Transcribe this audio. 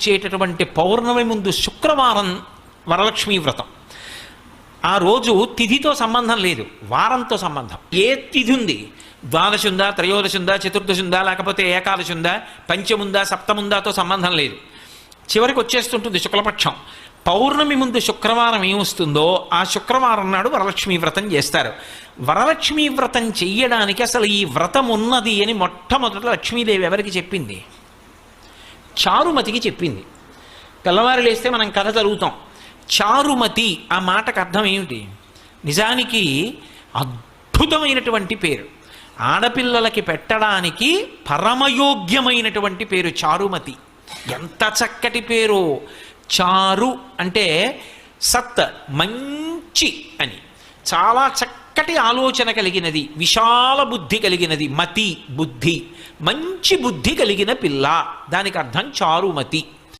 వచ్చేటటువంటి పౌర్ణమి ముందు శుక్రవారం వరలక్ష్మీ వ్రతం. ఆ రోజు తిథితో సంబంధం లేదు, వారంతో సంబంధం. ఏ తిథి ఉంది, ద్వాదశి ఉందా, త్రయోదశి ఉందా, చతుర్దశి ఉందా, లేకపోతే ఏకాదశి ఉందా, పంచముందా, సప్తముందాతో సంబంధం లేదు. చివరికి వచ్చేస్తుంటుంది శుక్లపక్షం. పౌర్ణమి ముందు శుక్రవారం ఏమొస్తుందో ఆ శుక్రవారం నాడు వరలక్ష్మీ వ్రతం చేస్తారు. వరలక్ష్మీ వ్రతం చెయ్యడానికి అసలు ఈ వ్రతం ఉన్నది అని మొట్టమొదట లక్ష్మీదేవి ఎవరికి చెప్పింది? చారుమతికి చెప్పింది. తెల్లవారు లేస్తే మనం కథ చదువుతాం. చారుమతి ఆ మాటకు అర్థం ఏమిటి? నిజానికి అద్భుతమైనటువంటి పేరు, ఆడపిల్లలకి పెట్టడానికి పరమయోగ్యమైనటువంటి పేరు చారుమతి. ఎంత చక్కటి పేరు! చారు అంటే సత్, మంచి అని, చాలా చక్కటి ఆలోచన కలిగినది, విశాల బుద్ధి కలిగినది. మతి బుద్ధి, మంచి బుద్ధి కలిగిన పిల్ల, దానికి అర్థం చారుమతి.